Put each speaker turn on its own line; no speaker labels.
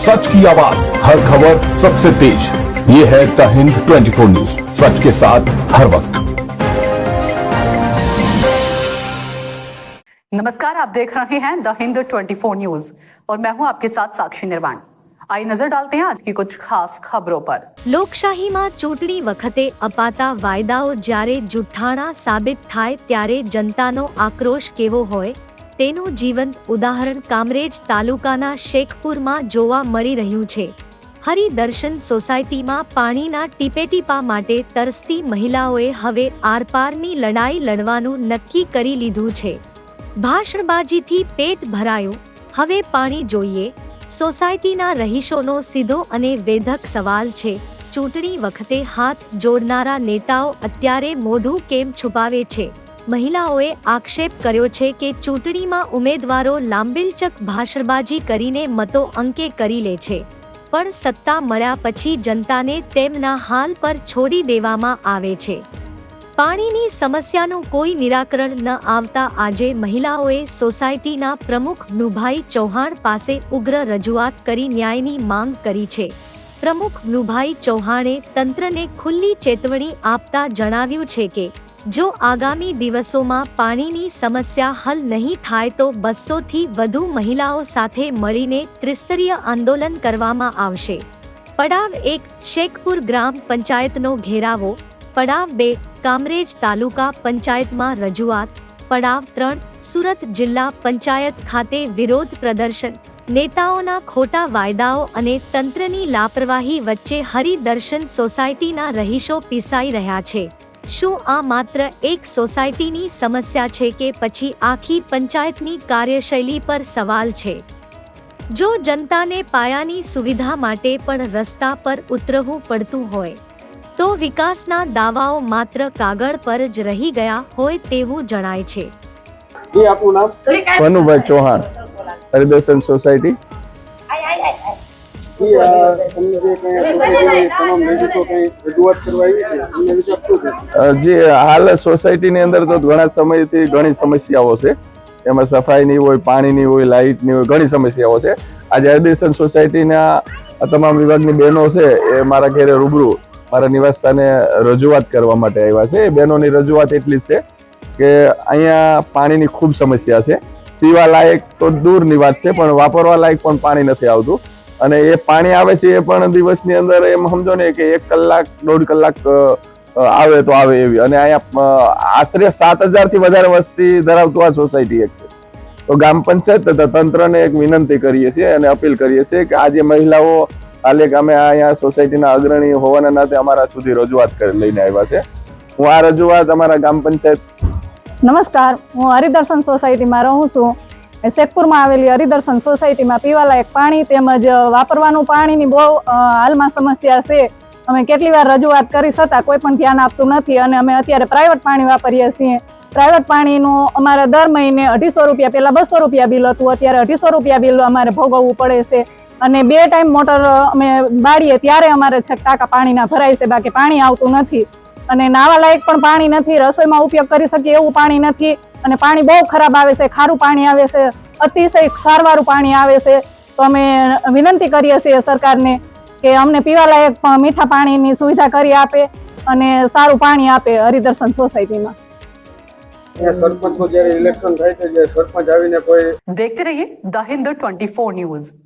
सच की आवाज, हर खबर सबसे तेज। ये है द हिंद 24 न्यूज, सच के साथ हर वक्त।
नमस्कार, आप देख रहे हैं द हिंद 24 न्यूज और मैं हूं आपके साथ साक्षी निर्वाण। आइए नजर डालते हैं आज की कुछ खास खबरों पर।
લોકશાહીમાં ચૂંટણી વખતે અપાતા વાયદાઓ જ્યારે જુઠ્ઠાણા સાબિત થાય ત્યારે જનતાનો આક્રોશ કેવો હોય તેનું જીવંત ઉદાહરણ કામરેજ તાલુકાના શેખપુરમાં જોવા મળી રહ્યું છે। હરિદર્શન સોસાયટીમાં પાણીના ટીપેટીપા માટે તરસતી મહિલાઓએ હવે આરપારની લડાઈ લડવાનું નક્કી કરી લીધું છે। ભાષણબાજીથી પેટ ભરાયું, હવે પાણી જોઈએ। સોસાયટીના રહીશોનો સીધો અને વેધક સવાલ છે, ચૂંટણી વખતે હાથ જોડનારા નેતાઓ અત્યારે મોઢું કેમ છુપાવે છે? મહિલાઓએ આક્ષેપ કર્યો છે કે ચૂંટણીમાં ઉમેદવારો લાંબિલચક ભાષણબાજી કરીને મતો અંકે કરી લે છે, પણ સત્તા મળ્યા પછી જનતાને તેમના હાલ પર છોડી દેવામાં આવે છે। પાણીની સમસ્યાનું કોઈ નિરાકરણ ન આવતા આજે મહિલાઓએ સોસાયટીના પ્રમુખ નુભાઈ ચૌહાણ પાસે ઉગ્ર રજૂઆત કરી ન્યાયની માંગ કરી છે। પ્રમુખ નુભાઈ ચૌહાણે તંત્રને ખુલ્લી ચેતવણી આપતા જણાવ્યું છે કે જો આગામી દિવસોમાં પાણીની સમસ્યા હલ નહીં થાય તો 200 થી વધુ મહિલાઓ સાથે મળીને ત્રિસ્તરીય આંદોલન કરવામાં આવશે। પડાવ 1 શેખપુર ગ્રામ પંચાયતનો ઘેરાવો, પડાવ 2 કામરેજ તાલુકા પંચાયતમાં રજૂઆત, પડાવ 3 સુરત જિલ્લા પંચાયત ખાતે વિરોધ પ્રદર્શન। નેતાઓના ખોટા વાયદાઓ અને તંત્રની લાપરવાહી વચ્ચે હરિદર્શન સોસાયટીના રહીશો પીસાઈ રહ્યા છે। શું આ માત્ર એક સોસાયટીની સમસ્યા છે કે પછી આખી પંચાયતની કાર્યશૈલી પર સવાલ છે? જો જનતાને પાયાની સુવિધા માટે પણ રસ્તા પર ઉતરવું પડતું હોય તો વિકાસના દાવાઓ માત્ર કાગળ પર જ રહી ગયા હોય તેવું જણાય છે।
ये आपको नाम
मनुभाई चौहान, हरिदर्शन सोसायटी।
તમને જે કઈ સોસાયટીની તમામ લેડીઝો કઈ રજૂઆત કરવા આવી છે એના વિશે આપ શું કહેશો?
જે હાલ સોસાયટીની અંદર તો ઘણા સમયથી ઘણી સમસ્યાઓ છે, એમાં સફાઈની હોય, પાણીની હોય, લાઇટની હોય, ઘણી સમસ્યાઓ છે। આજે હરિદર્શન સોસાયટીના તમામ વિભાગની બહેનો છે એ મારા ઘરે રૂબરૂ મારા નિવાસસ્થાને રજૂઆત કરવા માટે આવ્યા છે। એ બહેનોની રજૂઆત એટલી જ છે કે અહીંયા પાણીની ખૂબ સમસ્યા છે। પીવા લાયક તો દૂરની વાત છે, પણ વાપરવા લાયક પણ પાણી નથી આવતું અને એ પાણી આવે છે એ પણ દિવસની અંદર એમ સમજો ને કે 1 કલાક 1.5 કલાક આવે તો આવે એવી। અને અહીંયા આશરે 7000 થી વધારે વસ્તી ધરાવતું આ સોસાયટી એક છે। તો ગ્રામ પંચાયત તથા તંત્રને એક વિનંતી કરીએ છીએ અને અપીલ કરીએ છીએ કે આજે મહિલાઓ હાલે કે અમે અહીંયા સોસાયટીના અગ્રણી હોવાના નાતે અમારા સુધી રજૂઆત લઈને આવ્યા છે। હું આ રજૂઆત અમારા ગ્રામ પંચાયત
નમસ્કાર, હું હરિદર્શન સોસાયટીમાં રહું છું। શેખપુરમાં આવેલી હરિદર્શન સોસાયટીમાં પીવાલાયક પાણી તેમજ વાપરવાનું પાણીની બહુ હાલમાં સમસ્યા છે। અમે કેટલી વાર રજૂઆત કરી છતાં કોઈ પણ ધ્યાન આપતું નથી અને અમે અત્યારે પ્રાઇવેટ પાણી વાપરીએ છીએ। પ્રાઇવેટ પાણીનું અમારે દર મહિને 250 રૂપિયા, પહેલાં 200 રૂપિયા બિલ હતું, અત્યારે 250 રૂપિયા બિલ અમારે ભોગવવું પડે છે અને 2 ટાઈમ મોટર અમે બાળીએ ત્યારે અમારે છે ટાંકા પાણીના ભરાય છે, બાકી પાણી આવતું નથી અને નાવા લાયક પણ પાણી નથી, રસોઈમાં ઉપયોગ કરી શકીએ એવું પાણી નથી અને પાણી બહુ ખરાબ આવે છે, ખારું પાણી આવે છે, અતિશય ક્ષારવાળું પાણી આવે છે। તો અમે વિનંતી કરીએ છીએ સરકારને કે અમને પીવાલાયક મીઠા પાણીની સુવિધા કરી આપે અને સારું પાણી આપે હરિદર્શન સોસાયટીમાં।
સરપંચનું જ્યારે ઇલેક્શન થાય છે, જે સરપંચ આવીને કોઈ
देखते रहिए द हिंद 24 न्यूज।